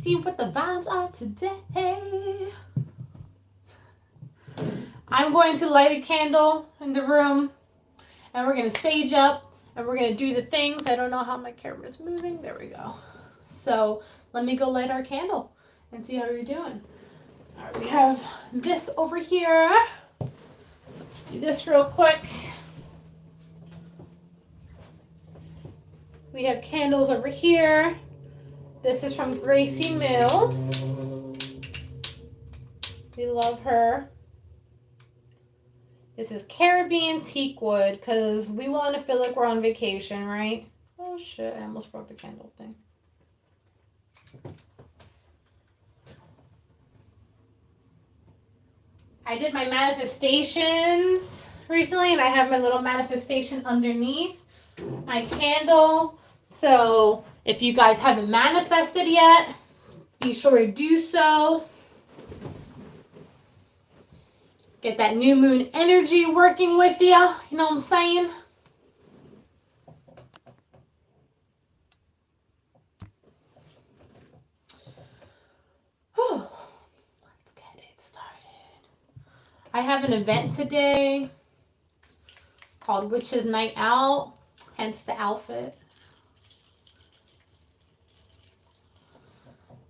See what the vibes are today. I'm going to light a candle in the room, and we're going to sage up, and we're going to do the things. I don't know how my camera's moving. There we go. So let me go light our candle and see how you're doing. All right, we have this over here. Let's do this real quick. We have candles over here. This is from Gracie Mill. We love her. This is Caribbean teak wood because we want to feel like we're on vacation, right? Oh shit, I almost broke the candle thing. I did my manifestations recently, and I have my little manifestation underneath my candle. So if you guys haven't manifested yet, be sure to do so. Get that new moon energy working with you. You know what I'm saying? Whew. Let's get it started. I have an event today called Witches Night Out, hence the outfit.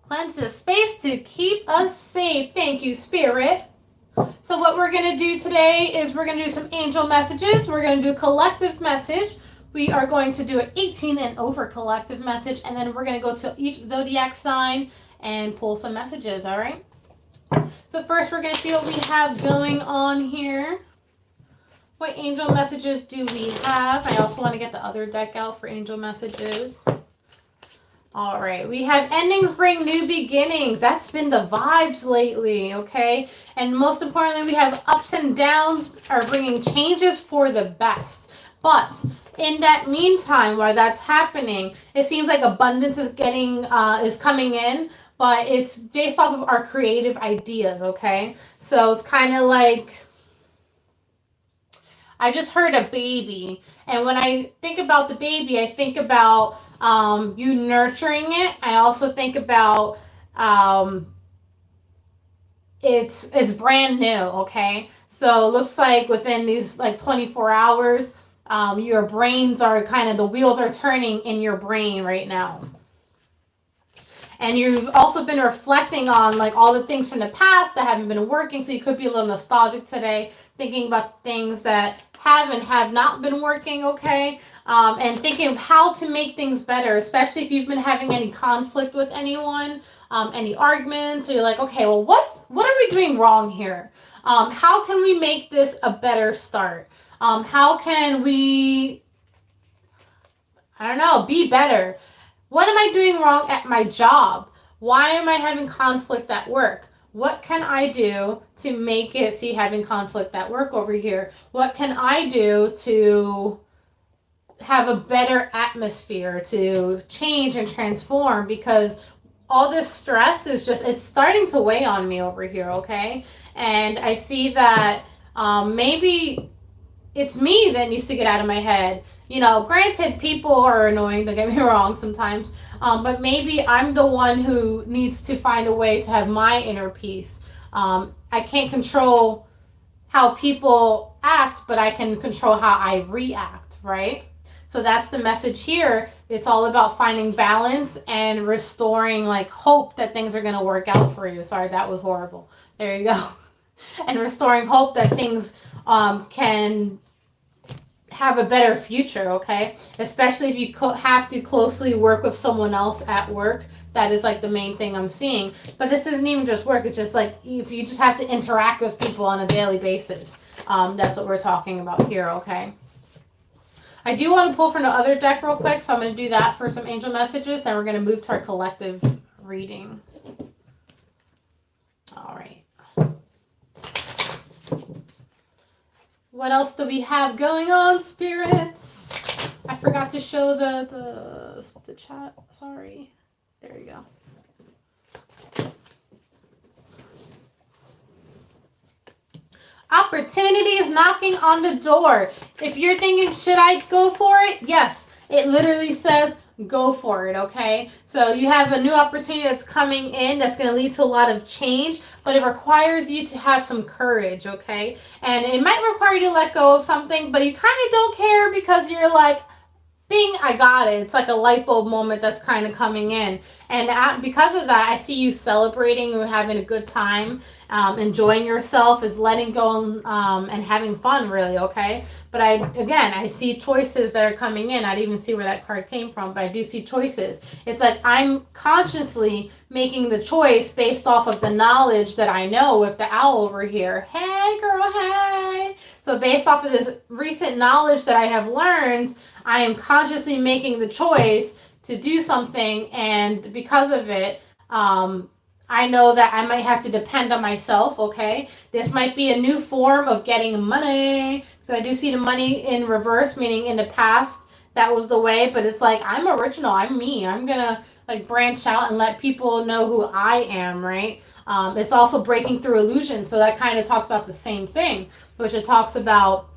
Cleanse the space to keep us safe. Thank you, Spirit. So what we're going to do today is we're going to do some angel messages. We're going to do a collective message. We are going to do an 18 and over collective message, and then we're going to go to each zodiac sign and pull some messages, all right? So first we're going to see what we have going on here. What angel messages do we have? I also want to get the other deck out for angel messages. All right, we have endings bring new beginnings. That's been the vibes lately, okay? And most importantly, we have ups and downs are bringing changes for the best. But in that meantime, while that's happening, it seems like abundance is coming in, but it's based off of our creative ideas, okay? So it's kind of like, I just heard a baby, and when I think about the baby, I think about you nurturing it. I also think about it's brand new, okay? So it looks like within these like 24 hours, your brains are the wheels are turning in your brain right now. And you've also been reflecting on like all the things from the past that haven't been working. So you could be a little nostalgic today, thinking about things that have not been working, okay? And thinking of how to make things better, especially if you've been having any conflict with anyone, any arguments, or you're like, okay, well, what are we doing wrong here? How can we make this a better start? How can we, I don't know, be better? What am I doing wrong at my job? Why am I having conflict at work? What can I do to make it, see, having conflict at work over here? What can I do to have a better atmosphere, to change and transform? Because all this stress is just, it's starting to weigh on me over here, okay? And I see that maybe it's me that needs to get out of my head. You know, granted, people are annoying, don't get me wrong sometimes, but maybe I'm the one who needs to find a way to have my inner peace. I can't control how people act, but I can control how I react, right? So that's the message here. It's all about finding balance and restoring like hope that things are going to work out for you. Sorry, that was horrible. There you go. And restoring hope that things can have a better future, okay? Especially if you have to closely work with someone else at work. That is like the main thing I'm seeing. But this isn't even just work. It's just like if you just have to interact with people on a daily basis. That's what we're talking about here, okay? I do want to pull from the other deck real quick, so I'm going to do that for some angel messages. Then we're going to move to our collective reading. All right. What else do we have going on, spirits? I forgot to show the chat. Sorry. There you go. Opportunity is knocking on the door. If you're thinking, should I go for it? Yes. It literally says, go for it, okay? So you have a new opportunity that's coming in that's going to lead to a lot of change, but it requires you to have some courage, okay? And it might require you to let go of something, but you kind of don't care because you're like, bing, I got it. It's like a light bulb moment that's kind of coming in. And because of that, I see you celebrating or having a good time, enjoying yourself, is letting go and having fun, really, okay? But I see choices that are coming in. I didn't even see where that card came from, but I do see choices. It's like I'm consciously making the choice based off of the knowledge that I know with the owl over here. Hey, girl, hey. So based off of this recent knowledge that I have learned, I am consciously making the choice to do something, and because of it, I know that I might have to depend on myself, okay? This might be a new form of getting money, because I do see the money in reverse, meaning in the past, that was the way, but it's like, I'm original, I'm me, I'm gonna like branch out and let people know who I am, right? It's also breaking through illusion, so that kind of talks about the same thing, which it talks about,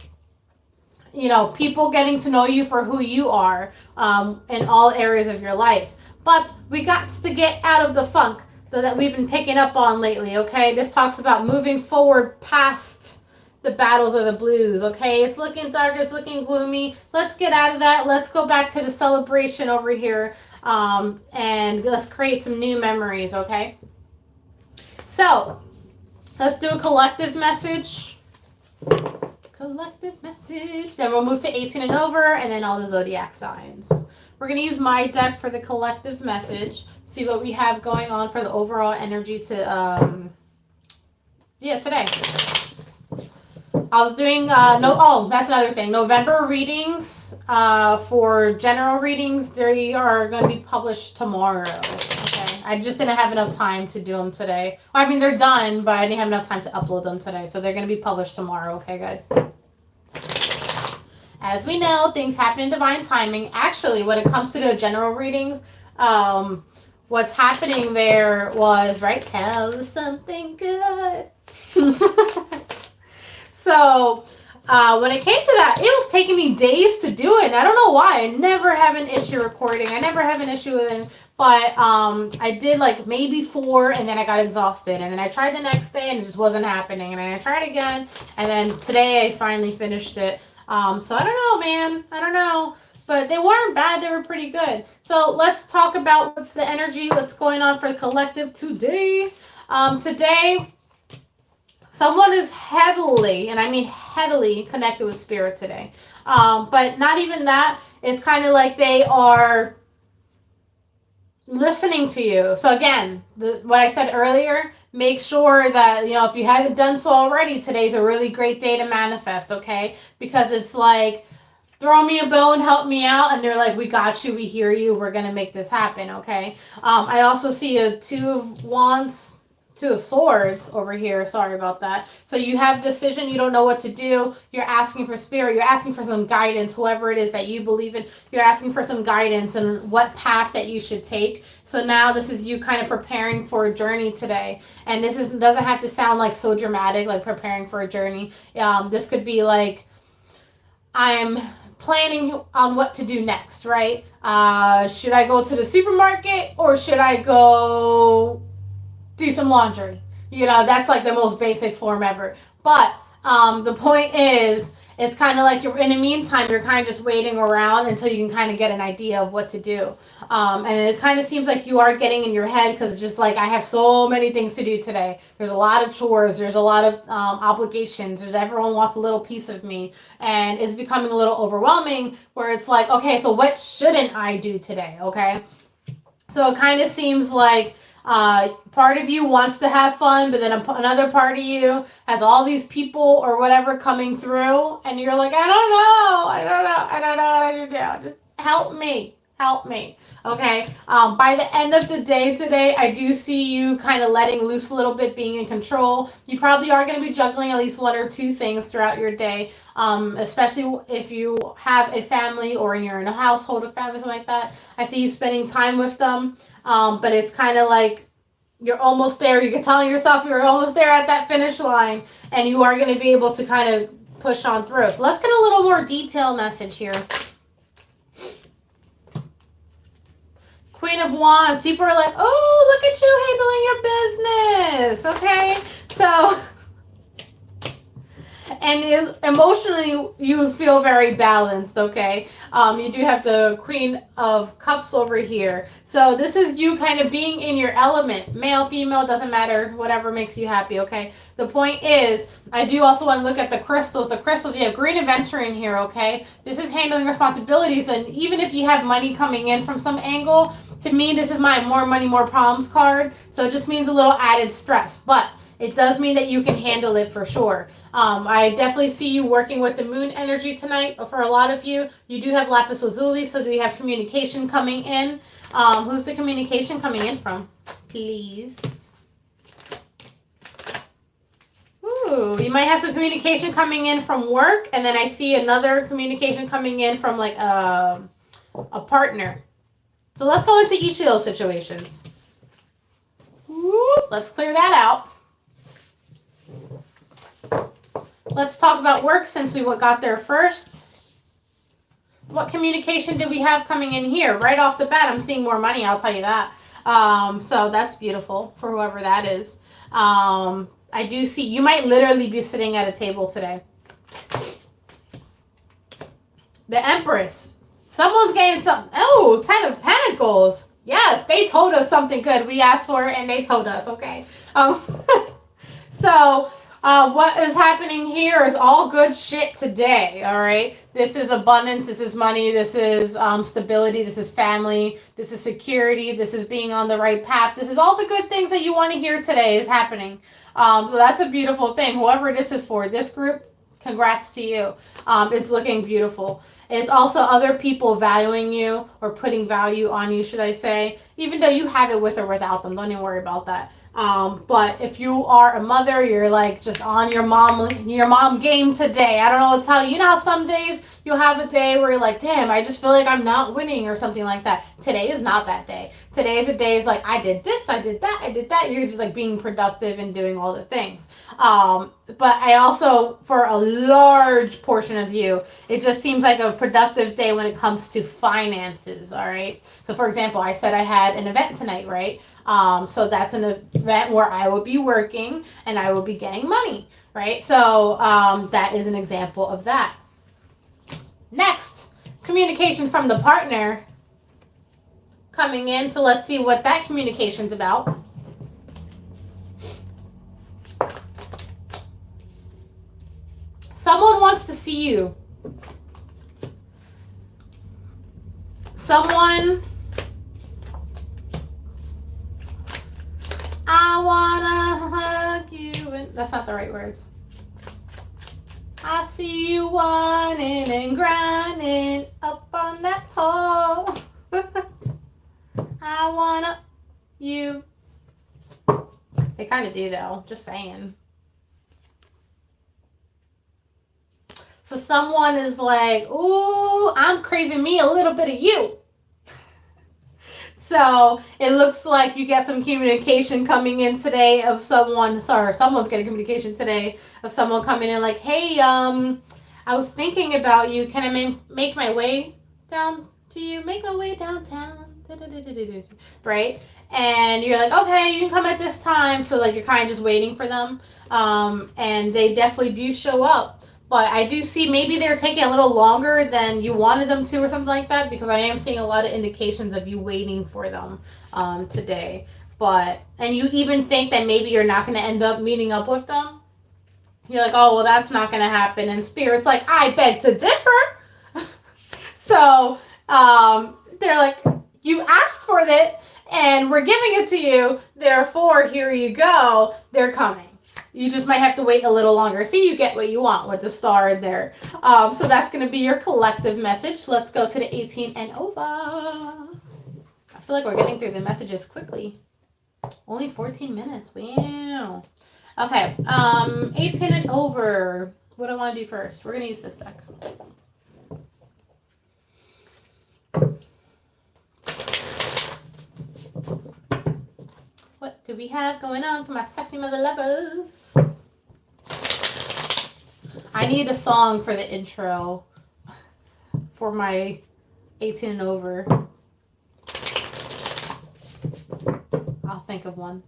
people getting to know you for who you are in all areas of your life. But we got to get out of the funk that we've been picking up on lately, okay? This talks about moving forward past the battles or the blues, okay? It's looking dark, it's looking gloomy. Let's get out of that. Let's go back to the celebration over here, and let's create some new memories, okay? So, let's do a collective message. Collective message. Then we'll move to 18 and over, and then all the zodiac signs. We're going to use my deck for the collective message. See what we have going on for the overall energy today. I was doing that's another thing. November readings for general readings, they are going to be published tomorrow. Okay, I just didn't have enough time to do them today. I mean, they're done, but I didn't have enough time to upload them today, so they're going to be published tomorrow. Okay, guys. As we know, things happen in divine timing. Actually, when it comes to the general readings, what's happening there was, right, tell us something good. So, when it came to that, it was taking me days to do it. And I don't know why. I never have an issue recording. I never have an issue with it. But I did like maybe 4, and then I got exhausted. And then I tried the next day, and it just wasn't happening. And then I tried again. And then today I finally finished it. So I don't know, man. I don't know. But they weren't bad. They were pretty good. So let's talk about the energy, what's going on for the collective today. Today, someone is heavily, and I mean heavily, connected with spirit today. But not even that. It's kind of like they are listening to you. So again, what I said earlier, make sure that, if you haven't done so already, today's a really great day to manifest, okay? Because it's like, throw me a bone, help me out, and they're like, we got you, we hear you, we're going to make this happen, okay? I also see a 2 of Wands, 2 of Swords over here. Sorry about that. So you have decision. You don't know what to do. You're asking for spirit. You're asking for some guidance. Whoever it is that you believe in, you're asking for some guidance and what path that you should take. So now this is you kind of preparing for a journey today. And this doesn't have to sound like so dramatic, like preparing for a journey. This could be like, I'm planning on what to do next, right? Should I go to the supermarket or should I go do some laundry? That's like the most basic form ever. But the point is, it's kind of like you're in the meantime, you're kind of just waiting around until you can kind of get an idea of what to do. And it kind of seems like you are getting in your head because it's just like, I have so many things to do today. There's a lot of chores. There's a lot of obligations. Everyone wants a little piece of me. And it's becoming a little overwhelming where it's like, okay, so what shouldn't I do today? Okay. So it kind of seems like part of you wants to have fun, but then another part of you has all these people or whatever coming through, and you're like, I don't know what to do. Just help me. Okay. By the end of the day today, I do see you kind of letting loose a little bit, being in control. You probably are going to be juggling at least 1 or 2 things throughout your day, especially if you have a family or you're in a household with family, something like that. I see you spending time with them, but it's kind of like you're almost there. You're telling yourself you're almost there at that finish line, and you are going to be able to kind of push on through. So let's get a little more detailed message here. Queen of Wands. People are like, oh, look at you handling your business. Okay. So, and emotionally, you feel very balanced, okay? You do have the Queen of Cups over here. So this is you kind of being in your element. Male, female, doesn't matter. Whatever makes you happy, okay? The point is, I do also want to look at the crystals. The crystals, you have Green Adventure in here, okay? This is handling responsibilities. And even if you have money coming in from some angle, to me, this is my more money, more problems card. So it just means a little added stress. But it does mean that you can handle it for sure. I definitely see you working with the moon energy tonight. For a lot of you, you do have lapis lazuli, so do we have communication coming in? Who's the communication coming in from? Please. Ooh, you might have some communication coming in from work, and then I see another communication coming in from like a partner. So let's go into each of those situations. Ooh, let's clear that out. Let's talk about work since we got there first. What communication did we have coming in here? Right off the bat, I'm seeing more money, I'll tell you that. So that's beautiful for whoever that is. I do see, you might literally be sitting at a table today. The Empress. Someone's getting something. Oh, 10 of Pentacles. Yes, they told us something good. We asked for it and they told us, okay? So... what is happening here is all good shit today, all right? This is abundance, this is money, this is stability, this is family, this is security, this is being on the right path. This is all the good things that you want to hear today is happening. So that's a beautiful thing. Whoever this is for, this group, congrats to you. It's looking beautiful. It's also other people valuing you or putting value on you, should I say, even though you have it with or without them. Don't even worry about that. But if you are a mother, you're like just on your mom game today. I don't know what to tell you. You know how some days you'll have a day where you're like, damn, I just feel like I'm not winning or something like that. Today is not that day. Today is a day is like, I did this, I did that, I did that. You're just like being productive and doing all the things. But I also, for a large portion of you, it just seems like a productive day when it comes to finances, all right? So for example, I said I had an event tonight, right? So that's an event where I will be working and I will be getting money, right? So that is an example of that. Next, communication from the partner coming in. So let's see what that communication's about. Someone wants to see you. Someone... I wanna hug you, and that's not the right words. I see you whining and grinding up on that pole. I wanna you. They kind of do though, just saying. So someone is like, ooh, I'm craving me a little bit of you. So it looks like you get some communication coming in today of someone, someone's getting communication today of someone coming in like, hey, I was thinking about you. Can I make my way down to you? Make my way downtown. Right? And you're like, okay, you can come at this time. So like you're kind of just waiting for them. And they definitely do show up. But I do see maybe they're taking a little longer than you wanted them to or something like that, because I am seeing a lot of indications of you waiting for them today. And you even think that maybe you're not going to end up meeting up with them. You're like, oh, well, that's not going to happen. And Spirit's like, I beg to differ. So they're like, you asked for it and we're giving it to you. Therefore, here you go. They're coming. You just might have to wait a little longer. See, you get what you want with the star in there. So that's going to be your collective message. Let's go to the 18 and over. I feel like we're getting through the messages quickly. Only 14 minutes. Wow. Okay. 18 and over. What do I want to do first? We're going to use this deck. What do we have going on for my sexy mother lovers? I need a song for the intro for my 18 and over. think of one.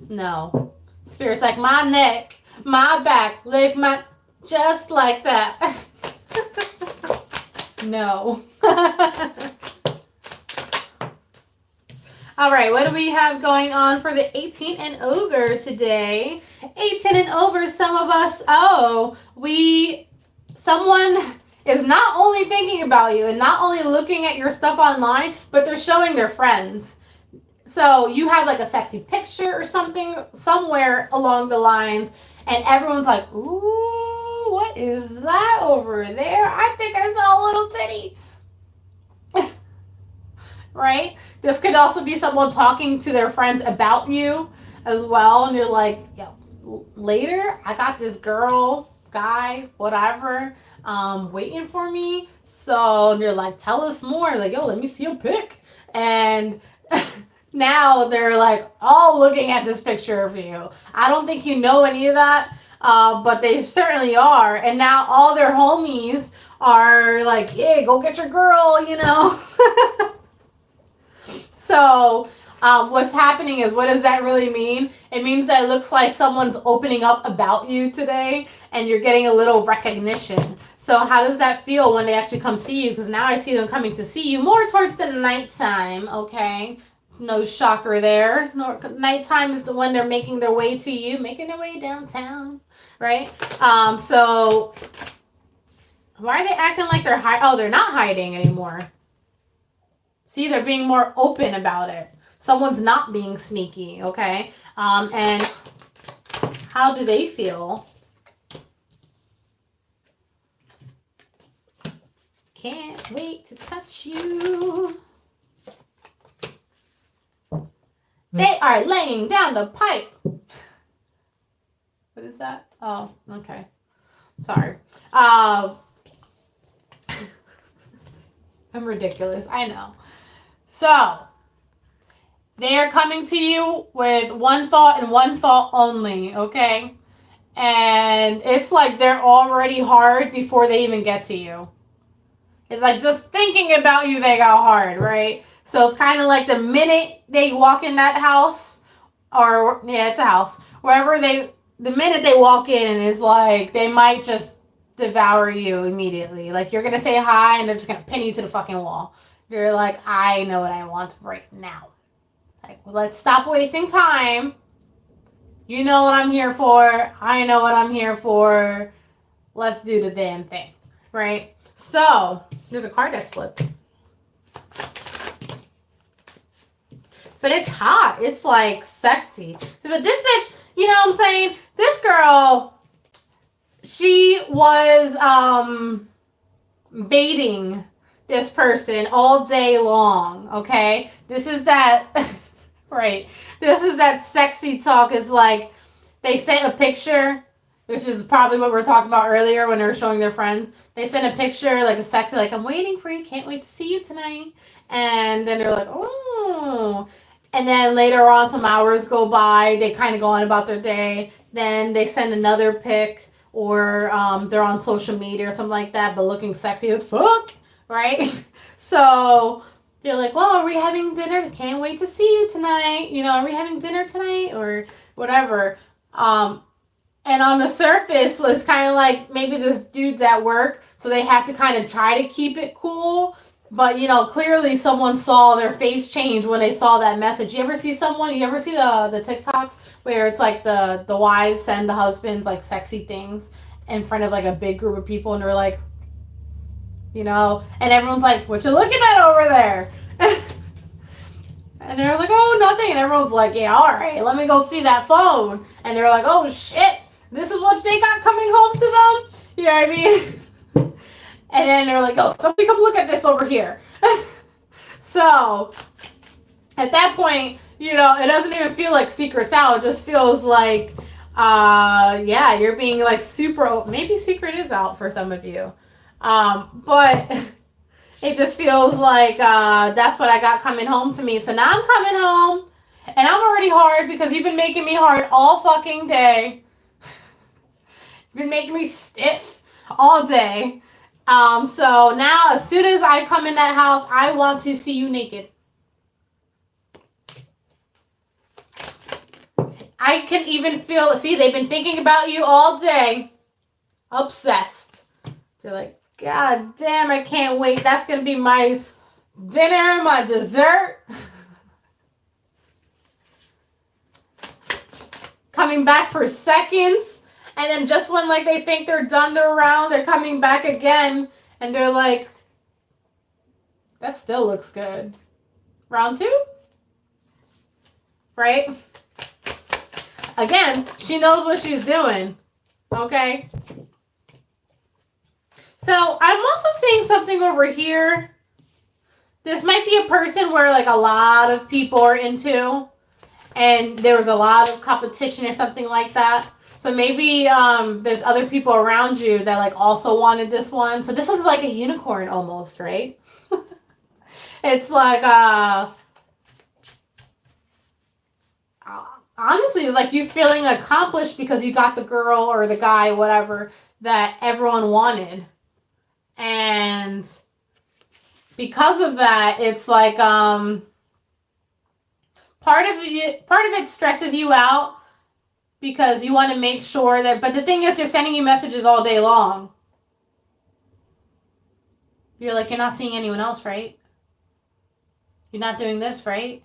No. Spirit's like, my neck, my back, lick my... Just like that. No. All right, what do we have going on for the 18 and over today? 18 and over, some of us, someone is not only thinking about you and not only looking at your stuff online, but they're showing their friends. So you have like a sexy picture or something somewhere along the lines, and everyone's like, ooh, what is that over there? I think I saw a little titty. Right? This could also be someone talking to their friends about you as well, and you're like, yo, later I got this girl, guy, whatever, waiting for me. So you're like, tell us more. Like, yo, let me see a pic. And now they're like all looking at this picture of you. I don't think you know any of that, but they certainly are. And now all their homies are like, yeah, go get your girl, you know. So what's happening is, what does that really mean? It means that it looks like someone's opening up about you today, and you're getting a little recognition. So how does that feel when they actually come see you? Because now I see them coming to see you more towards the nighttime, okay? No shocker there. Nighttime is the when they're making their way to you, making their way downtown, right? So why are they acting like they're hiding? Oh, they're not hiding anymore. See, they're being more open about it. Someone's not being sneaky, okay? And how do they feel? Can't wait to touch you. They are laying down the pipe. What is that? Oh, okay. Sorry. I'm ridiculous. I know. So, they are coming to you with one thought and one thought only, okay? And it's like they're already hard before they even get to you. It's like just thinking about you, they got hard, right? So it's kind of like the minute they walk in that house, or, yeah, it's a house, the minute they walk in is like they might just devour you immediately. Like, you're going to say hi and they're just going to pin you to the fucking wall. You're like, I know what I want right now. Like, well, let's stop wasting time. You know what I'm here for. I know what I'm here for. Let's do the damn thing, right? So, there's a card that's flipped. But it's hot. It's like sexy. So, but this bitch, you know what I'm saying? This girl, she was baiting this person all day long, okay? This is that, right, this is that sexy talk. It's like they sent a picture, which is probably what we were talking about earlier when they were showing their friends. They sent a picture, like a sexy, like, I'm waiting for you, can't wait to see you tonight. And then they're like, oh. And then later on, some hours go by, they kind of go on about their day. Then they send another pic, or they're on social media or something like that, but looking sexy as fuck. Right? So you're like, well, are we having dinner? Can't wait to see you tonight. You know, are we having dinner tonight? Or whatever. And on the surface, it's kind of like maybe this dude's at work, so they have to kind of try to keep it cool. But, you know, clearly someone saw their face change when they saw that message. You ever see the TikToks where it's like the wives send the husbands like sexy things in front of like a big group of people, and they're like, you know, and everyone's like, what you looking at over there? And they're like, oh, nothing. And everyone's like, yeah, all right, let me go see that phone. And they're like, oh, shit, this is what they got coming home to them? You know what I mean? And then they're like, oh, somebody come look at this over here. So at that point, you know, it doesn't even feel like secret's out. It just feels like, yeah, you're being like super, maybe secret is out for some of you. But it just feels like that's what I got coming home to me. So now I'm coming home, and I'm already hard because you've been making me hard all fucking day. You've been making me stiff all day. So now as soon as I come in that house, I want to see you naked. I can even feel, see, they've been thinking about you all day. Obsessed. They're like, God damn, I can't wait. That's going to be my dinner, my dessert. Coming back for seconds. And then just when like they think they're done their round, they're coming back again. And they're like, that still looks good. Round 2? Right? Again, she knows what she's doing. Okay? So I'm also seeing something over here. This might be a person where like a lot of people are into. And there was a lot of competition or something like that. So maybe there's other people around you that like also wanted this one. So this is like a unicorn almost, right? It's like, honestly, it's like you feeling accomplished because you got the girl or the guy, whatever, that everyone wanted. And because of that, it's like part of it stresses you out because you want to make sure that, but the thing is, they're sending you messages all day long. You're like, you're not seeing anyone else, right? You're not doing this, right?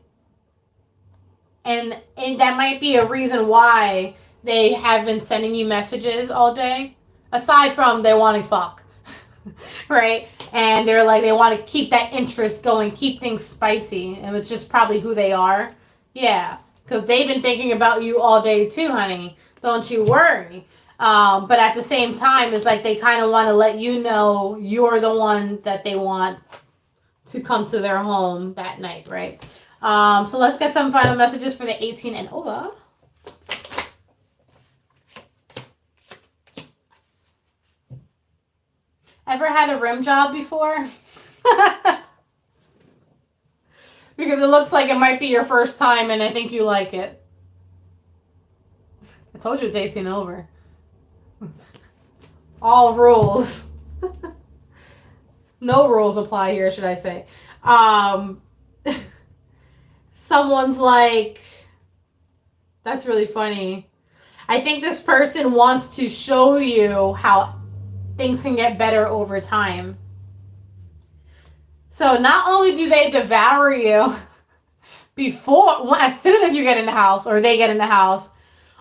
And that might be a reason why they have been sending you messages all day. Aside from they want to fuck. Right? And they're like, they want to keep that interest going, keep things spicy. And it's just probably who they are. Yeah. Because they've been thinking about you all day too, honey. Don't you worry. But at the same time, it's like they kind of want to let you know you're the one that they want to come to their home that night, right? So let's get some final messages for the 18 and over. Ever had a rim job before? Because it looks like it might be your first time and I think you like it. I told you it's 18 and over. All rules. No rules apply here, should I say. Someone's like, that's really funny. I think this person wants to show you how things can get better over time. So not only do they devour you as soon as you get in the house or they get in the house,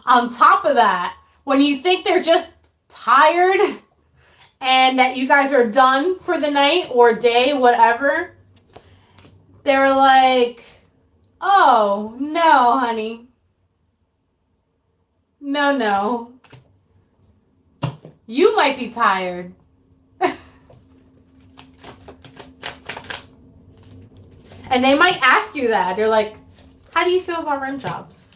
on top of that, when you think they're just tired and that you guys are done for the night or day, whatever, they're like, oh, no, honey. No. You might be tired. And they might ask you that. They're like, how do you feel about rim jobs?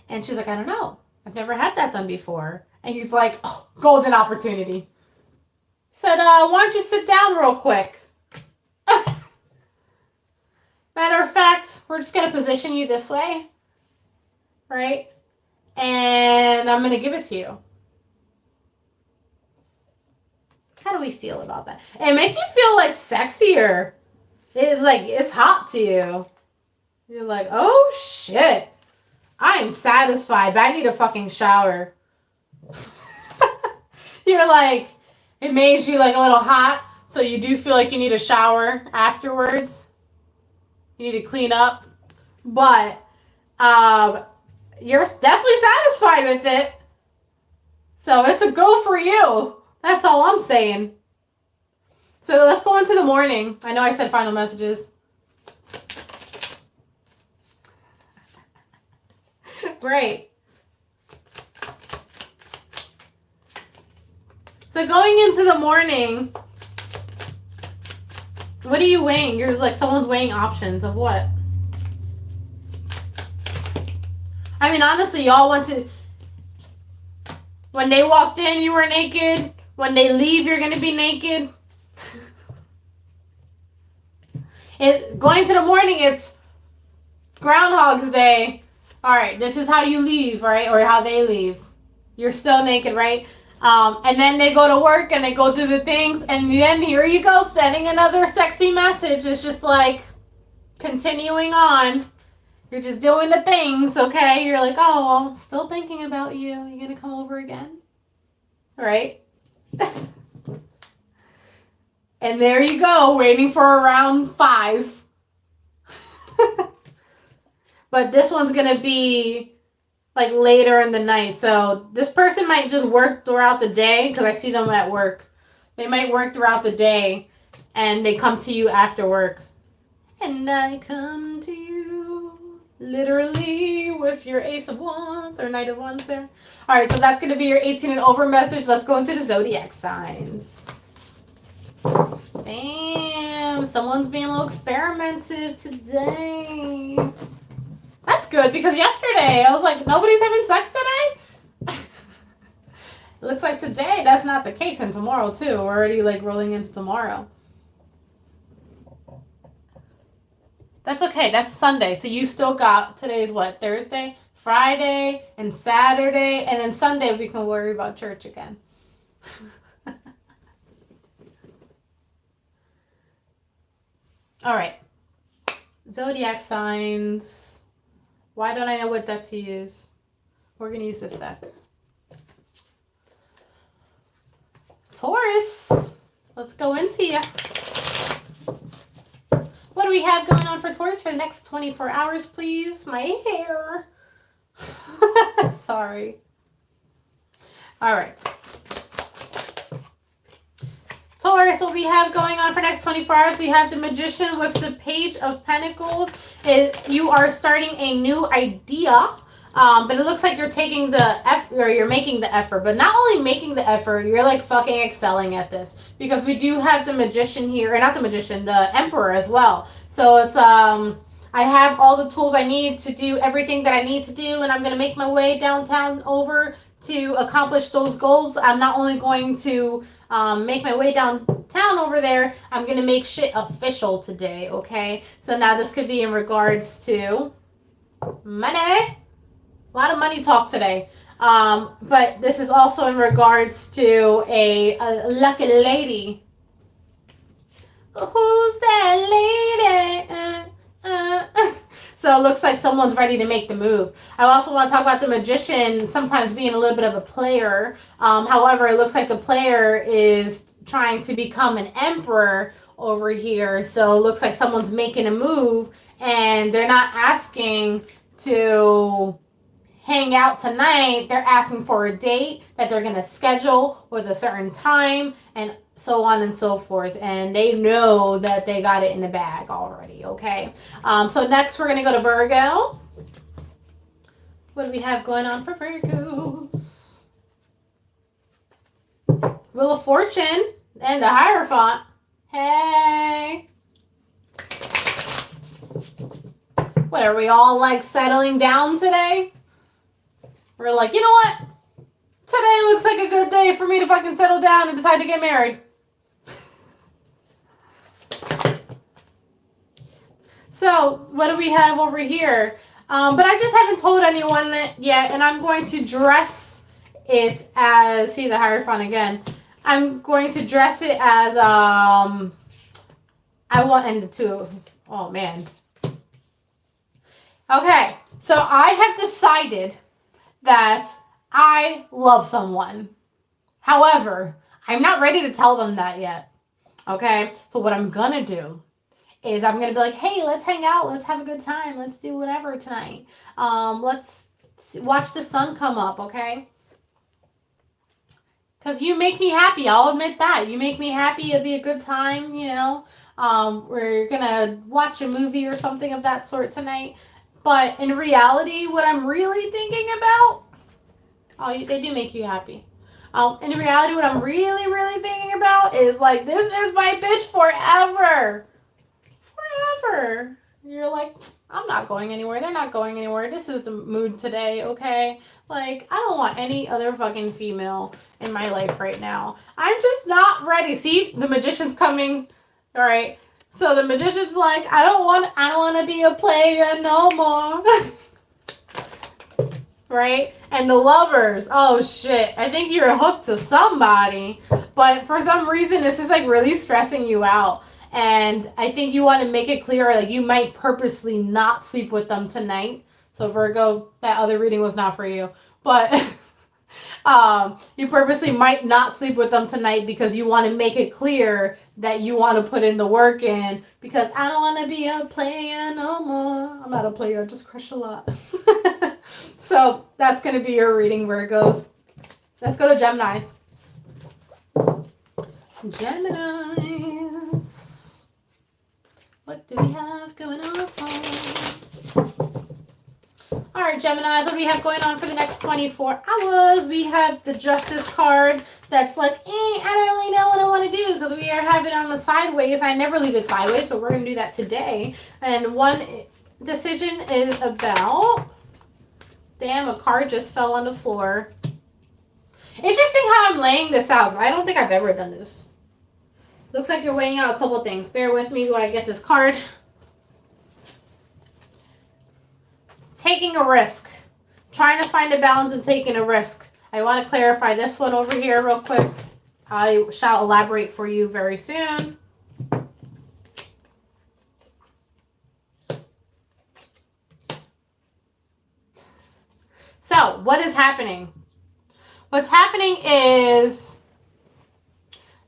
And she's like, I don't know. I've never had that done before. And he's like, oh, golden opportunity. He said, why don't you sit down real quick? Matter of fact, we're just going to position you this way. Right? And I'm going to give it to you. How do we feel about that? It makes you feel like sexier. It's like, it's hot to you. You're like, oh shit. I am satisfied, but I need a fucking shower. You're like, it made you like a little hot. So you do feel like you need a shower afterwards. You need to clean up. But you're definitely satisfied with it. So it's a go for you. That's all I'm saying. So let's go into the morning. I know I said final messages. Right. So going into the morning, what are you weighing? You're like, someone's weighing options of what? I mean, honestly, y'all went to... When they walked in, you were naked. When they leave, you're going to be naked. Going to the morning, it's Groundhog's Day. All right, this is how you leave, right? Or how they leave. You're still naked, right? And then they go to work and they go do the things. And then here you go, sending another sexy message. It's just like continuing on. You're just doing the things, okay? You're like, oh, I'm still thinking about you. Are you going to come over again? Right? And there you go, waiting for around 5. But this one's going to be like later in the night. So this person might just work throughout the day because I see them at work. They might work throughout the day and they come to you after work. And I come to you literally with your Ace of Wands or Knight of Wands there. All right, so that's going to be your 18 and over message. Let's go into the zodiac signs. Damn, someone's being a little experimentative today. That's good because yesterday I was like, nobody's having sex today? It looks like today that's not the case, and tomorrow too. We're already like rolling into tomorrow. That's okay. That's Sunday. So you still got, today's what, Thursday, Friday, and Saturday, and then Sunday we can worry about church again. All right. Zodiac signs. Why don't I know what deck to use? We're going to use this deck. Taurus. Let's go into you. What do we have going on for Taurus for the next 24 hours, please? My hair. Sorry. All right. Taurus, what we have going on for next 24 hours, we have the Magician with the Page of Pentacles. You are starting a new idea, but it looks like you're taking the effort, or you're making the effort. But not only making the effort, you're like fucking excelling at this. Because we do have the Magician here, or not the Magician, the Emperor as well. So it's, I have all the tools I need to do everything that I need to do, and I'm going to make my way downtown over to accomplish those goals. I'm not only going to make my way downtown over there, I'm going to make shit official today, okay? So now this could be in regards to money. A lot of money talk today. But this is also in regards to a lucky lady. Who's that lady? So it looks like someone's ready to make the move. I also want to talk about the Magician sometimes being a little bit of a player. However, it looks like the player is trying to become an emperor over here. So it looks like someone's making a move and they're not asking to hang out tonight. They're asking for a date that they're going to schedule with a certain time and so on and so forth, and they know that they got it in the bag already, okay? So next we're going to go to Virgo. What do we have going on for Virgos? Wheel of Fortune and the Hierophant. Hey! What, are we all like settling down today? We're like, you know what? Today looks like a good day for me to fucking settle down and decide to get married. So, what do we have over here? But I just haven't told anyone yet, and I'm going to dress it as, see the Hierophant again. I'm going to dress it as, I want, and the two, oh man. Okay, so I have decided that I love someone. However, I'm not ready to tell them that yet. Okay, so what I'm gonna do is I'm gonna be like, hey, let's hang out, let's have a good time, let's do whatever tonight. Let's watch the sun come up, okay? Because you make me happy, I'll admit that. You make me happy, it'll be a good time, you know. We're gonna watch a movie or something of that sort tonight. But in reality, what I'm really thinking about, oh, they do make you happy. In reality, what I'm really, really thinking about is like, this is my bitch forever. Forever. You're like, I'm not going anywhere. They're not going anywhere. This is the mood today, okay? Like, I don't want any other fucking female in my life right now. I'm just not ready. See, the Magician's coming. All right. So the Magician's like, I don't want to be a player no more. Right? And the Lovers, oh shit, I think you're hooked to somebody, but for some reason this is like really stressing you out. And I think you want to make it clear, like you might purposely not sleep with them tonight. So Virgo, that other reading was not for you. But you purposely might not sleep with them tonight because you want to make it clear that you want to put in the work in, because I don't want to be a player no more. I'm not a player, I just crush a lot. So that's going to be your reading, Virgos. Let's go to Geminis. Geminis. What do we have going on? All right, Geminis, what do we have going on for the next 24 hours? We have the Justice card that's like, I don't really know what I want to do because we are having it on the sideways. I never leave it sideways, but we're going to do that today. And one decision is about, damn, a card just fell on the floor. Interesting how I'm laying this out because I don't think I've ever done this. Looks like you're weighing out a couple things. Bear with me while I get this card. Taking a risk. Trying to find a balance and taking a risk. I want to clarify this one over here real quick. I shall elaborate for you very soon. So, what is happening? What's happening is,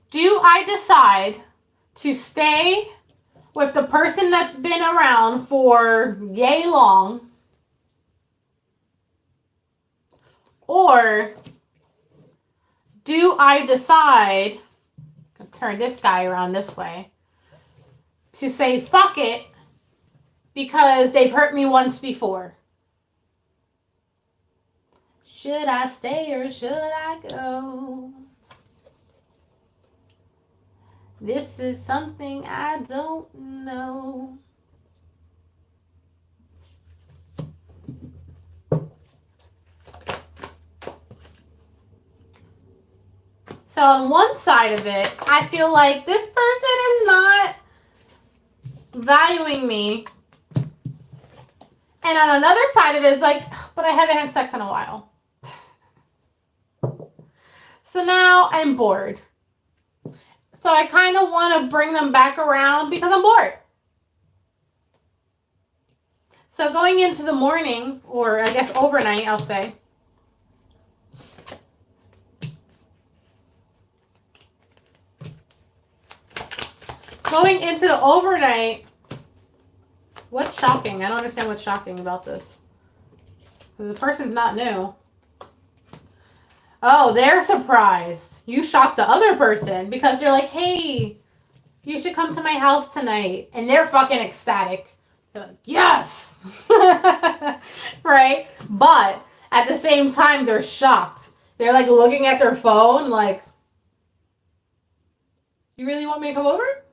do I decide to stay with the person that's been around for yay long, or do I decide, turn this guy around this way, to say fuck it because they've hurt me once before? Should I stay or should I go? This is something I don't know. So on one side of it, I feel like this person is not valuing me. And on another side of it is like, but I haven't had sex in a while. So now I'm bored. So I kind of want to bring them back around because I'm bored. So going into the morning, or I guess overnight, I'll say, going into the overnight, what's shocking? I don't understand what's shocking about this. Because the person's not new. Oh, they're surprised. You shocked the other person because they're like, hey, you should come to my house tonight. And they're fucking ecstatic. They're like, yes! Right? But at the same time, they're shocked. They're like looking at their phone like, you really want me to come over?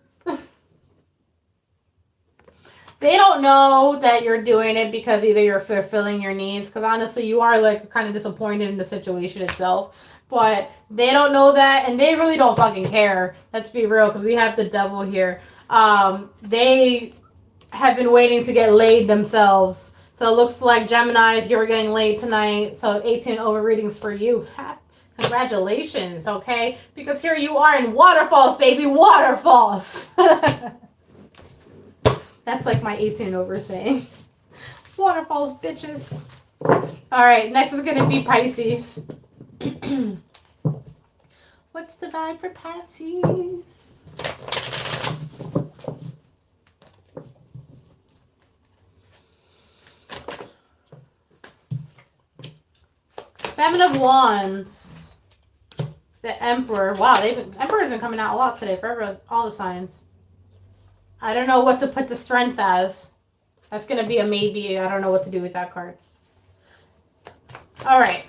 They don't know that you're doing it because either you're fulfilling your needs, because honestly, you are like kind of disappointed in the situation itself. But they don't know that, and they really don't fucking care. Let's be real, because we have the devil here. They have been waiting to get laid themselves. So it looks like Geminis, you're getting laid tonight. So 18 over readings for you. Congratulations, okay? Because here you are in waterfalls, baby, waterfalls. That's like my 18 over saying. Waterfalls, bitches. All right, next is going to be Pisces. What's the vibe for Pisces? Seven of Wands. The Emperor. Wow, Emperor's been coming out a lot today for all the signs. I don't know what to put the Strength as. That's going to be a maybe. I don't know what to do with that card. All right.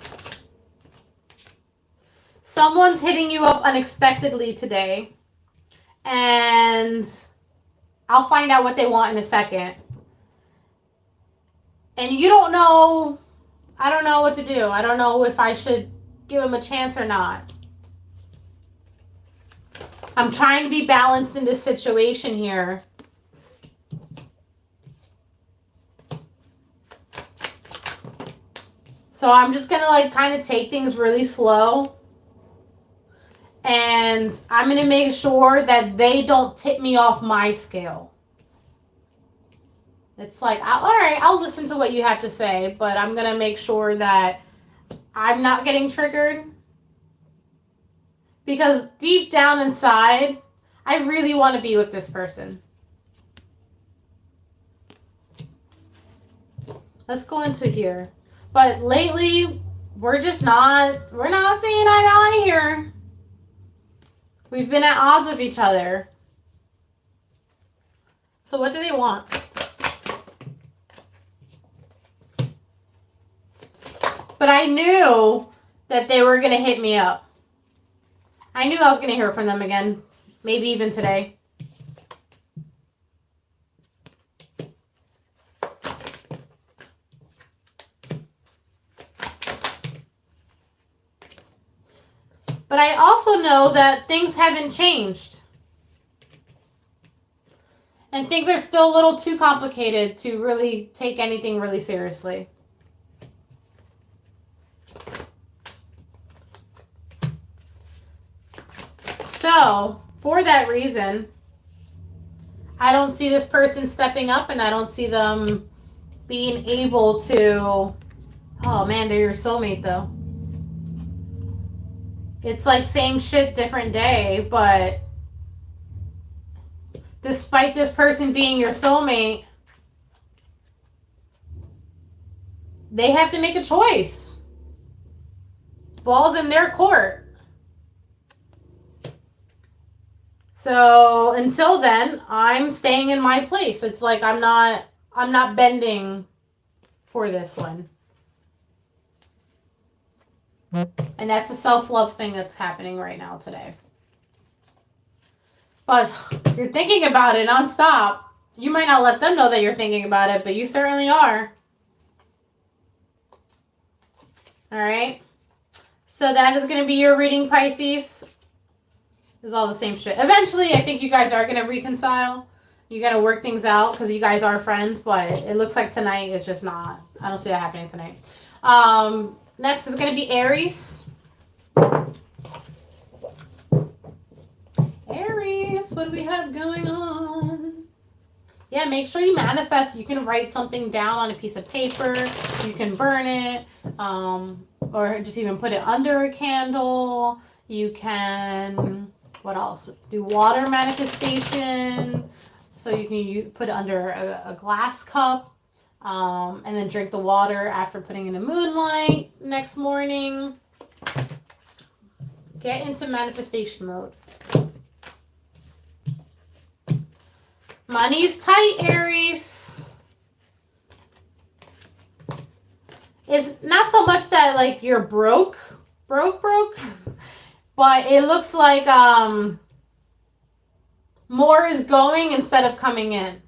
Someone's hitting you up unexpectedly today. And I'll find out what they want in a second. And you don't know. I don't know what to do. I don't know if I should give them a chance or not. I'm trying to be balanced in this situation here. So I'm just going to like kind of take things really slow And I'm going to make sure that they don't tip me off my scale. It's like, all right, I'll listen to what you have to say, but I'm going to make sure that I'm not getting triggered. Because deep down inside, I really want to be with this person. Let's go into here. But lately, we're not seeing eye to eye here. We've been at odds with each other. So what do they want? But I knew that they were going to hit me up. I knew I was going to hear from them again. Maybe even today. But I also know that things haven't changed. And things are still a little too complicated to really take anything really seriously. So, for that reason, I don't see this person stepping up, and I don't see them being able to... Oh man, they're your soulmate though. It's like same shit, different day, but despite this person being your soulmate, they have to make a choice. Ball's in their court. So until then, I'm staying in my place. It's like I'm not bending for this one. And that's a self-love thing that's happening right now today. But you're thinking about it nonstop. You might not let them know that you're thinking about it, but you certainly are. All right. So that is going to be your reading, Pisces. It's all the same shit. Eventually, I think you guys are going to reconcile. You're going to work things out because you guys are friends, but it looks like tonight is just not. I don't see that happening tonight. Next is going to be Aries. Aries, what do we have going on? Yeah, make sure you manifest. You can write something down on a piece of paper. You can burn it, or just even put it under a candle. You can, what else? Do water manifestation. So you can put it under a glass cup, and then drink the water after putting in the moonlight next morning. Get into manifestation mode. Money's tight, Aries. It's not so much that like you're broke, but it looks like more is going instead of coming in.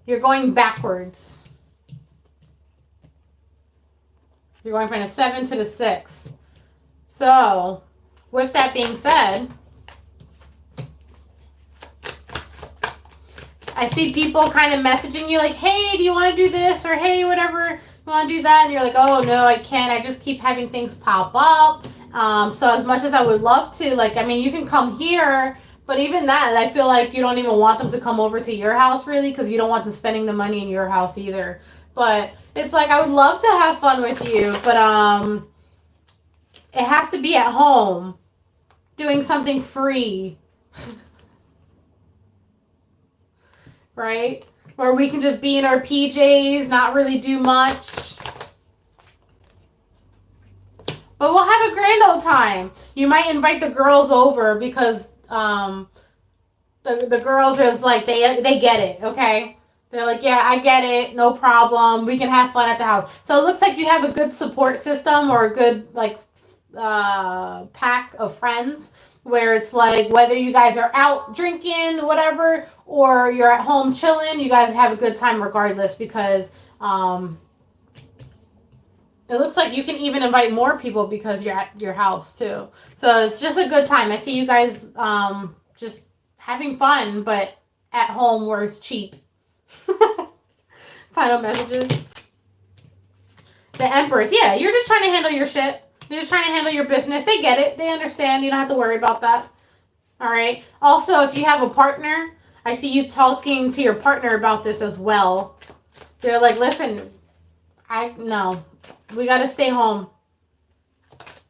You're going backwards. You're going from the 7 to the 6. So, with that being said, I see people kind of messaging you like, hey, do you want to do this? Or hey, whatever, you want to do that? And you're like, oh, no, I can't. I just keep having things pop up. So as much as I would love to, like, I mean, you can come here, but even that, I feel like you don't even want them to come over to your house, really, because you don't want them spending the money in your house either. But it's like, I would love to have fun with you, but it has to be at home, doing something free. Right? Where we can just be in our PJs, not really do much. But we'll have a grand old time. You might invite the girls over because the girls are like, they get it, okay? They're like, yeah, I get it, no problem. We can have fun at the house. So it looks like you have a good support system or a good like pack of friends where it's like whether you guys are out drinking, whatever, or you're at home chilling, you guys have a good time regardless because it looks like you can even invite more people because you're at your house too. So it's just a good time. I see you guys just having fun, but at home where it's cheap. Final messages. The Empress. Yeah, you're just trying to handle your shit. They're just trying to handle your business. They get it. They understand. You don't have to worry about that. All right. Also, if you have a partner, I see you talking to your partner about this as well. They're like, listen, no, we got to stay home.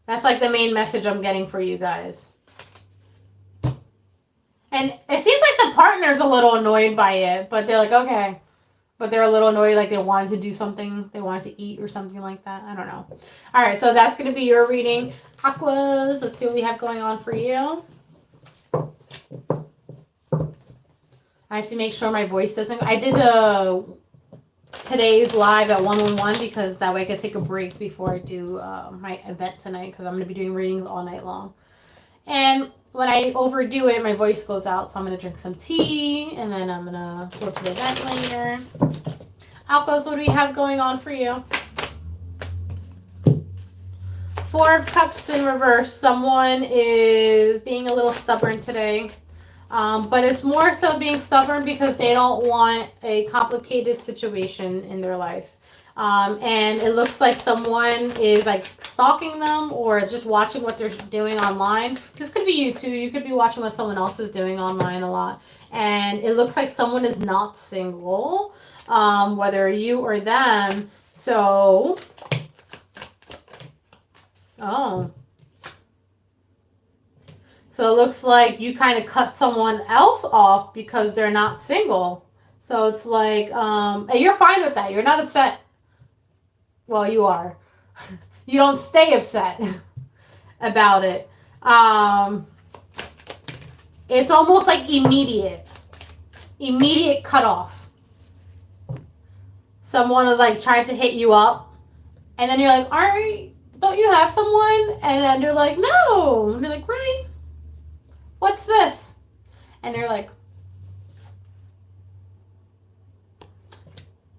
That's like the main message I'm getting for you guys. And it seems like the partner's a little annoyed by it, but they're like, okay. But they're a little annoyed, like they wanted to do something. They wanted to eat or something like that. I don't know. All right, so that's going to be your reading. Aquas, let's see what we have going on for you. I have to make sure my voice doesn't... I did today's live at 1:11 because that way I could take a break before I do my event tonight because I'm going to be doing readings all night long. And when I overdo it, my voice goes out. So I'm going to drink some tea and then I'm going to go to the event later. Aquas, what do we have going on for you? Four of Cups in reverse. Someone is being a little stubborn today. But it's more so being stubborn because they don't want a complicated situation in their life. And it looks like someone is like stalking them or just watching what they're doing online. This could be you too. You could be watching what someone else is doing online a lot. And it looks like someone is not single, whether you or them. So, So it looks like you kind of cut someone else off because they're not single. So it's like, and you're fine with that. You're not upset. Well, you are. You don't stay upset about it. It's almost like immediate cutoff. Someone was like trying to hit you up, and then you're like, don't you have someone? And then they're like, no. And you're like, right. What's this? And they're like,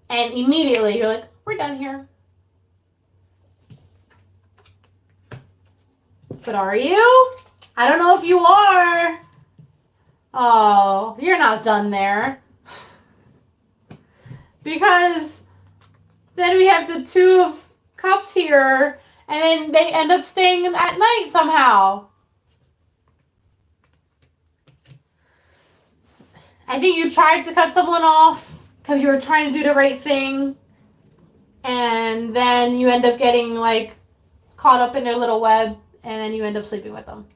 and immediately you're like, we're done here. But are you? I don't know if you are. Oh, you're not done there. Because then we have the Two of Cups here, and then they end up staying at night somehow. I think you tried to cut someone off because you were trying to do the right thing. And then you end up getting like caught up in their little web. And then you end up sleeping with them.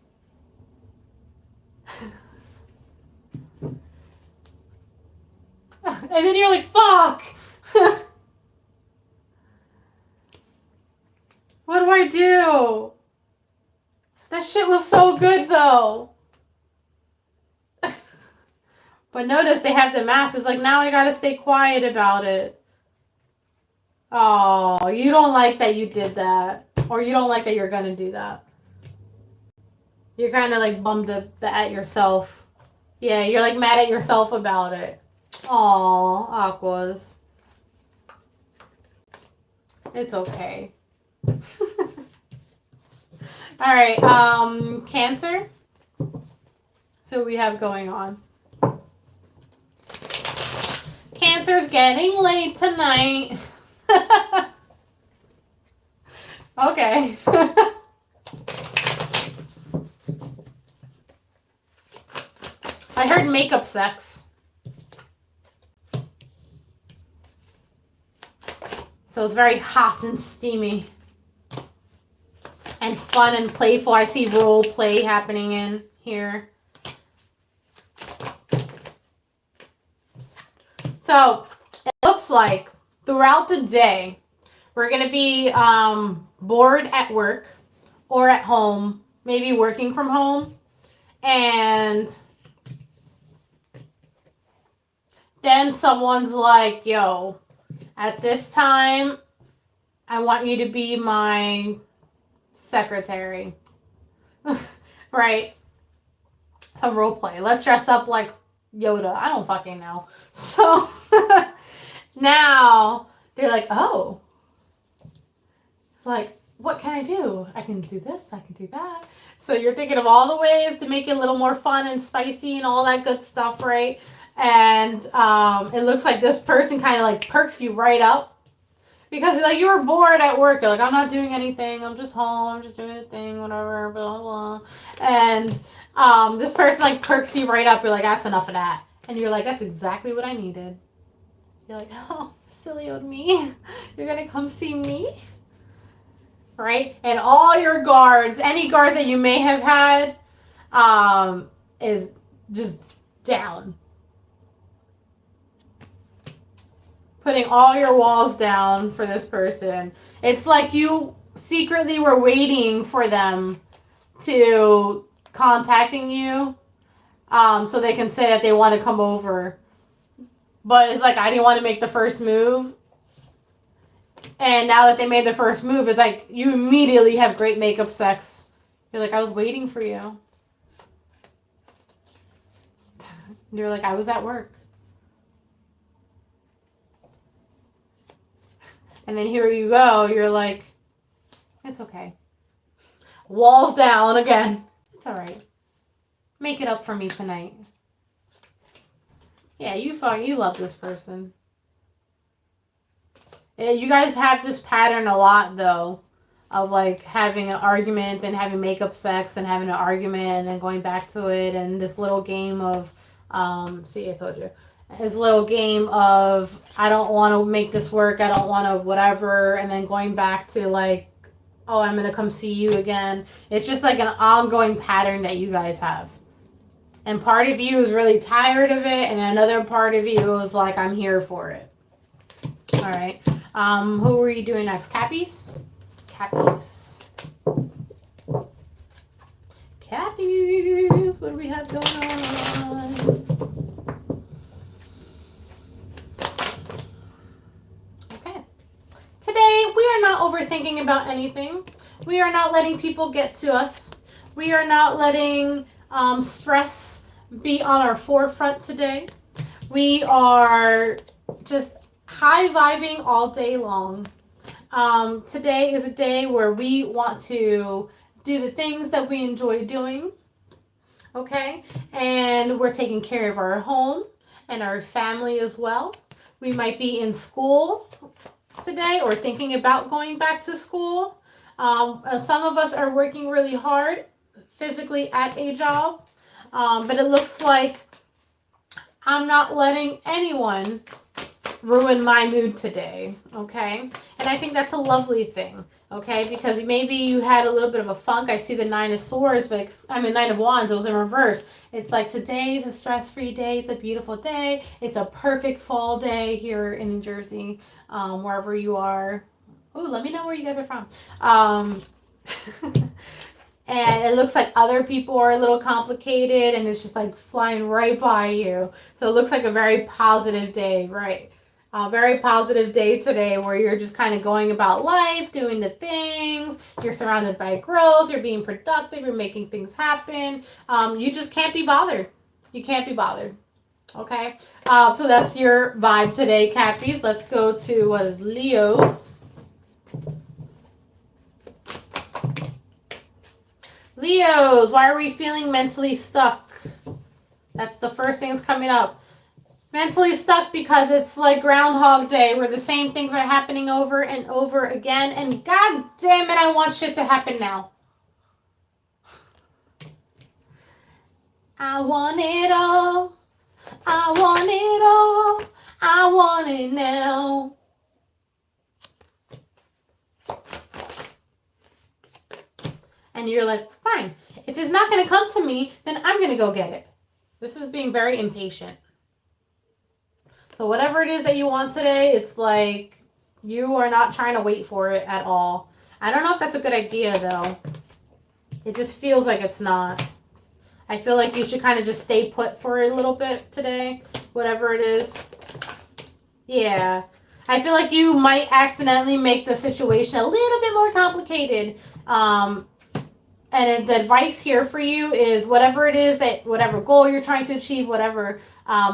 And then you're like, fuck. What do I do? That shit was so good though. But notice they have the mask. It's like, now I gotta stay quiet about it. Oh, you don't like that you did that. Or you don't like that you're gonna do that. You're kind of like bummed at yourself. Yeah, you're like mad at yourself about it. Aw, Aquas. It's okay. All right, Cancer. So what we have going on. Cancer's getting late tonight. Okay. I heard makeup sex. So it's very hot and steamy. And fun and playful. I see role play happening in here. So it looks like throughout the day, we're going to be bored at work or at home, maybe working from home. And then someone's like, yo, at this time, I want you to be my secretary. Right? Some role play. Let's dress up like Yoda. I don't fucking know. So now they're like, oh. It's like, what can I do? I can do this. I can do that. So you're thinking of all the ways to make it a little more fun and spicy and all that good stuff, right? And it looks like this person kind of like perks you right up. Because like you were bored at work. You're like, I'm not doing anything. I'm just home. I'm just doing a thing, whatever, blah, blah. And this person like perks you right up. You're like, that's enough of that. And you're like, that's exactly what I needed. You're like, oh, silly old me. You're going to come see me? Right? And all your guards, any guards that you may have had, is just down. Putting all your walls down for this person. It's like you secretly were waiting for them to contacting you, so they can say that they want to come over. But it's like, I didn't want to make the first move. And now that they made the first move, it's like you immediately have great makeup sex. You're like, I was waiting for you. You're like, I was at work. And then here you go. You're like, it's okay. Walls down again. It's all right. Make it up for me tonight. Yeah, you love this person. You guys have this pattern a lot, though, of like having an argument, then having makeup sex, and having an argument, and then going back to it, and this little game of, see, I told you. His little game of, I don't want to make this work, I don't want to whatever, and then going back to like, oh, I'm going to come see you again. It's just like an ongoing pattern that you guys have. And part of you is really tired of it, and another part of you is like, I'm here for it. All right. Who are you doing next? Cappies? Cappies. Cappies. What do we have going on? Okay. Today, we are not overthinking about anything. We are not letting people get to us. We are not letting stress be on our forefront today. We are just high vibing all day long. Today is a day where we want to do the things that we enjoy doing. Okay? And we're taking care of our home and our family as well. We might be in school today or thinking about going back to school. Some of us are working really hard physically at a job. But it looks like I'm not letting anyone ruin my mood today, okay? And I think that's a lovely thing, okay? Because maybe you had a little bit of a funk. I see the Nine of Swords, but Nine of Wands, it was in reverse. It's like today is a stress-free day. It's a beautiful day. It's a perfect fall day here in New Jersey, wherever you are. Oh, let me know where you guys are from. And it looks like other people are a little complicated, and it's just like flying right by you. So it looks like a very positive day, right? A very positive day today where you're just kind of going about life, doing the things. You're surrounded by growth. You're being productive. You're making things happen. You just can't be bothered. You can't be bothered. Okay? So that's your vibe today, Cappies. Let's go to what is Leo's. Leos, why are we feeling mentally stuck? That's the first thing that's coming up. Mentally stuck because it's like Groundhog Day where the same things are happening over and over again. And god damn it, I want shit to happen now. I want it all. I want it all. I want it now. And you're like, fine. If it's not going to come to me, then I'm going to go get it. This is being very impatient. So whatever it is that you want today, it's like you are not trying to wait for it at all. I don't know if that's a good idea, though. It just feels like it's not. I feel like you should kind of just stay put for a little bit today, whatever it is. Yeah. I feel like you might accidentally make the situation a little bit more complicated. And the advice here for you is whatever it is, that whatever goal you're trying to achieve, whatever,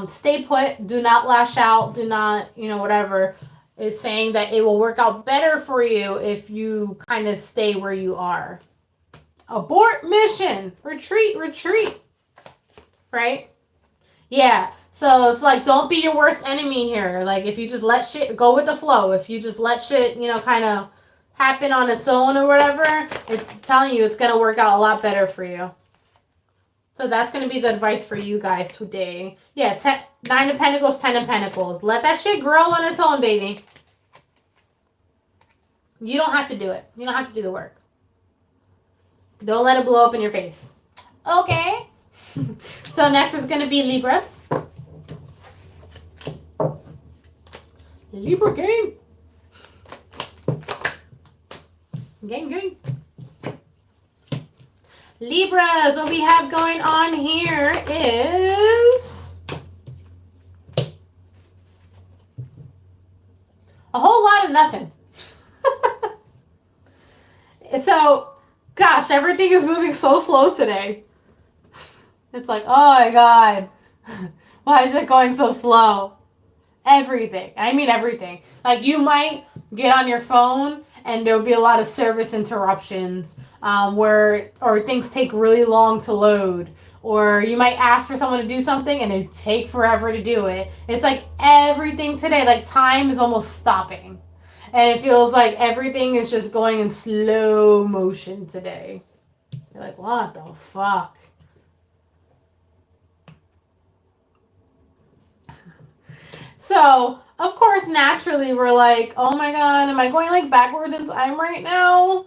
stay put, do not lash out, do not, whatever, is saying that it will work out better for you if you kind of stay where you are. Abort mission, retreat, right? Yeah, So it's like, don't be your worst enemy here. Like, if you just let shit go with the flow, if you just let shit, kind of happen on its own or whatever, it's telling you it's going to work out a lot better for you. So that's going to be the advice for you guys today. Yeah, 9 of Pentacles, 10 of Pentacles. Let that shit grow on its own, baby. You don't have to do it. You don't have to do the work. Don't let it blow up in your face. Okay. So next is going to be Libras. Libra gang. Gang. Libras, what we have going on here is a whole lot of nothing. So, gosh, everything is moving so slow today. It's like, oh my God, why is it going so slow? Everything. I mean everything. Like, you might get on your phone and there'll be a lot of service interruptions or things take really long to load. Or you might ask for someone to do something and it take forever to do it. It's like everything today, like time is almost stopping. And it feels like everything is just going in slow motion today. You're like, what the fuck? So, of course, naturally, we're like, oh my God, am I going like backwards in time right now?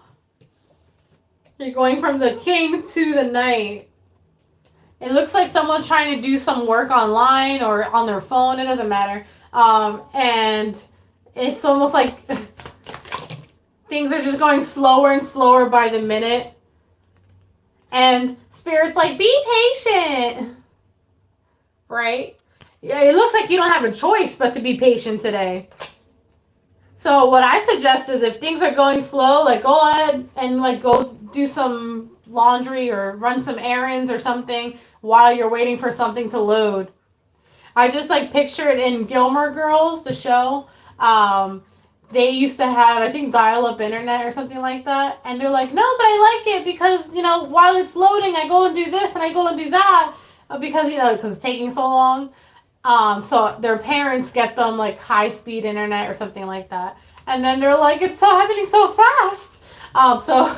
You're going from the king to the knight. It looks like someone's trying to do some work online or on their phone. It doesn't matter. And it's almost like things are just going slower and slower by the minute. And Spirit's like, be patient. Right? Yeah, it looks like you don't have a choice but to be patient today. So what I suggest is if things are going slow, like go ahead and like go do some laundry or run some errands or something while you're waiting for something to load. I just like pictured in Gilmore Girls, the show, they used to have, I think, dial-up internet or something like that. And they're like, no, but I like it because, while it's loading, I go and do this and I go and do that because it's taking so long. So their parents get them like high-speed internet or something like that. And then they're like, it's so happening so fast. So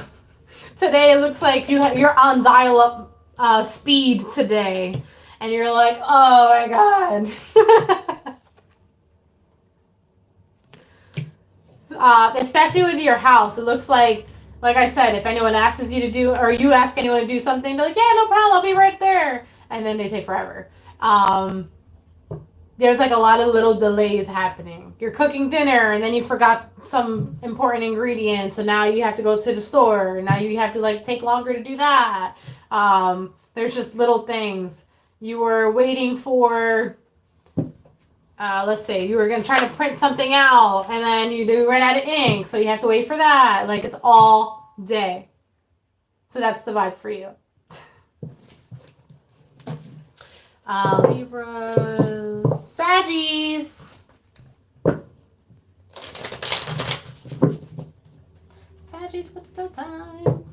today it looks like you're on dial-up speed today. And you're like, oh my God. Especially with your house, it looks like I said, if anyone asks you to do, or you ask anyone to do something, they're like, yeah, no problem, I'll be right there. And then they take forever. There's like a lot of little delays happening. You're cooking dinner and then you forgot some important ingredients. So now you have to go to the store. Now you have to like take longer to do that. There's just little things. You were waiting for, let's say you were going to try to print something out and then you ran out of ink. So you have to wait for that. Like it's all day. So that's the vibe for you. Libras, Saggies. Saggies, what's the time?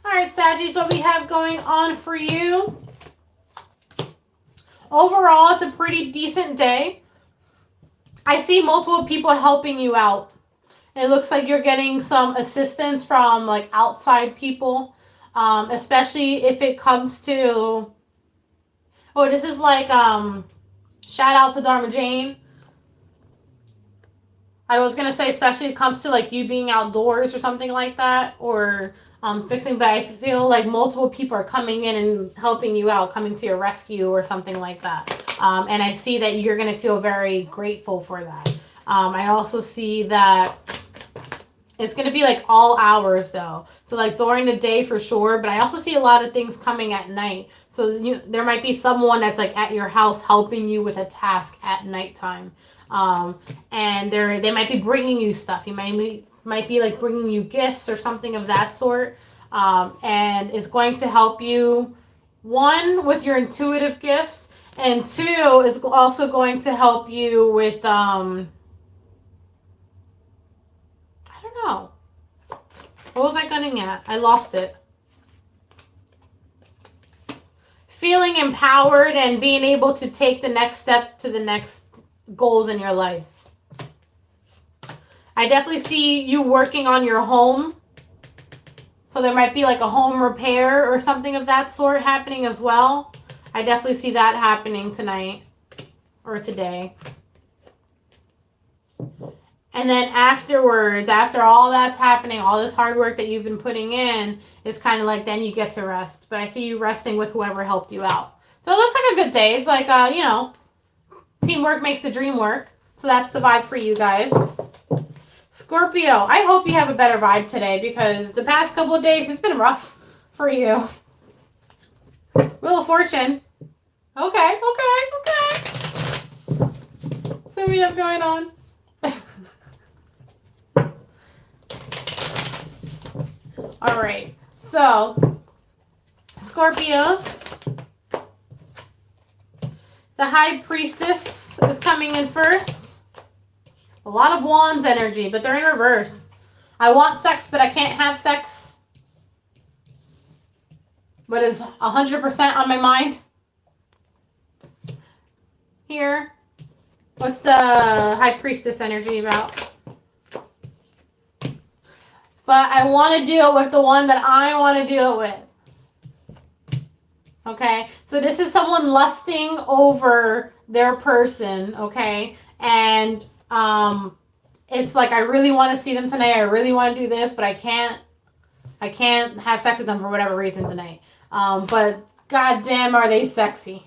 All right, Saggies, what we have going on for you? Overall, it's a pretty decent day. I see multiple people helping you out. It looks like you're getting some assistance from like outside people, especially if it comes to, this is like, shout out to Dharma Jane. I was going to say, especially if it comes to like you being outdoors or something like that, or fixing, but I feel like multiple people are coming in and helping you out, coming to your rescue or something like that. And I see that you're going to feel very grateful for that. I also see that it's going to be like all hours though. So like during the day for sure, but I also see a lot of things coming at night. So there might be someone that's like at your house helping you with a task at nighttime. And they might be bringing you stuff. You might be like bringing you gifts or something of that sort. And it's going to help you, one, with your intuitive gifts, and two, is also going to help you with, I don't know. What was I gunning at? I lost it. feeling empowered and being able to take the next step to the next goals in your life. I definitely see you working on your home. So there might be like a home repair or something of that sort happening as well. I definitely see that happening tonight or today. And then afterwards, after all that's happening, all this hard work that you've been putting in, it's kind of like then you get to rest. But I see you resting with whoever helped you out. So it looks like a good day. It's like, you know, teamwork makes the dream work. So that's the vibe for you guys. Scorpio, I hope you have a better vibe today because the past couple of days, it's been rough for you. Wheel of Fortune. Okay. So what we have going on? All right. So, Scorpios. The High Priestess is coming in first. A lot of Wands energy, but they're in reverse. I want sex, but I can't have sex. But is 100% on my mind. Here. What's the High Priestess energy about? But I want to deal with the one that I want to deal with. Okay? So this is someone lusting over their person, okay? And it's like I really want to see them tonight. I really want to do this, but I can't have sex with them for whatever reason tonight. But goddamn, are they sexy?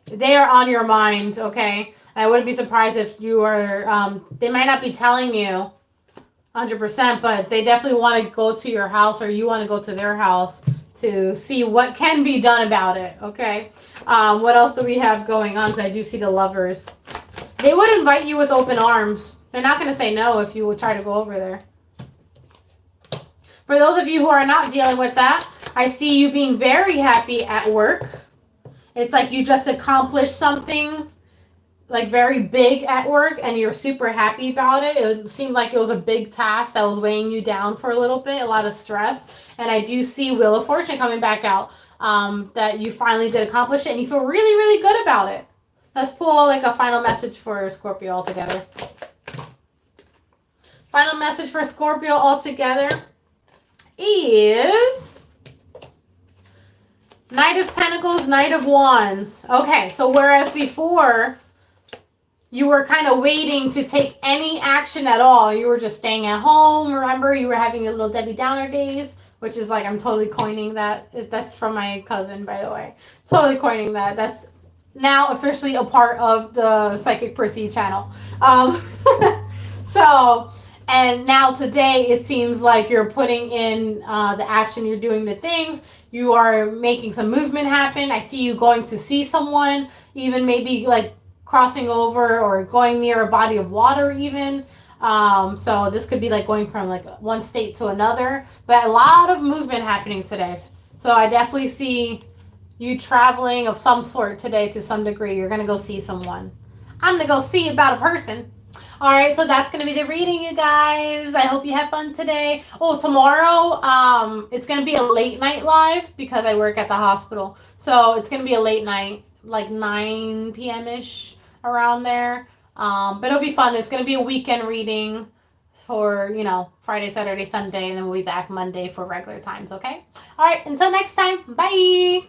They are on your mind, okay? I wouldn't be surprised if you are. They might not be telling you 100%, but they definitely want to go to your house, or you want to go to their house to see what can be done about it, okay? What else do we have going on? Because I do see the Lovers. They would invite you with open arms. They're not going to say no if you would try to go over there. For those of you who are not dealing with that, I see you being very happy at work. It's like you just accomplished something like very big at work and you're super happy about it. It seemed like it was a big task that was weighing you down for a little bit, a lot of stress. And I do see Wheel of Fortune coming back out, that you finally did accomplish it and you feel really, really good about it. Let's pull like a final message for Scorpio altogether. Final message for Scorpio altogether is Knight of Pentacles, Knight of Wands. Okay, so whereas before you were kind of waiting to take any action at all, you were just staying at home. Remember, you were having your little Debbie Downer days, which is like, I'm totally coining that. That's from my cousin, by the way. Totally coining that. That's now officially a part of the Psychic Priscy channel. So, and now today it seems like you're putting in the action, you're doing the things, you are making some movement happen. I see you going to see someone, even maybe like crossing over or going near a body of water even. So this could be like going from like one state to another, but a lot of movement happening today. So I definitely see you traveling of some sort today to some degree. You're going to go see someone. I'm going to go see about a person. All right, so that's going to be the reading, you guys. I hope you have fun today. Oh, tomorrow, it's going to be a late night live because I work at the hospital. So it's going to be a late night, like 9 p.m.-ish, around there. But it'll be fun. It's going to be a weekend reading for, you know, Friday, Saturday, Sunday, and then we'll be back Monday for regular times, okay? All right, until next time, bye.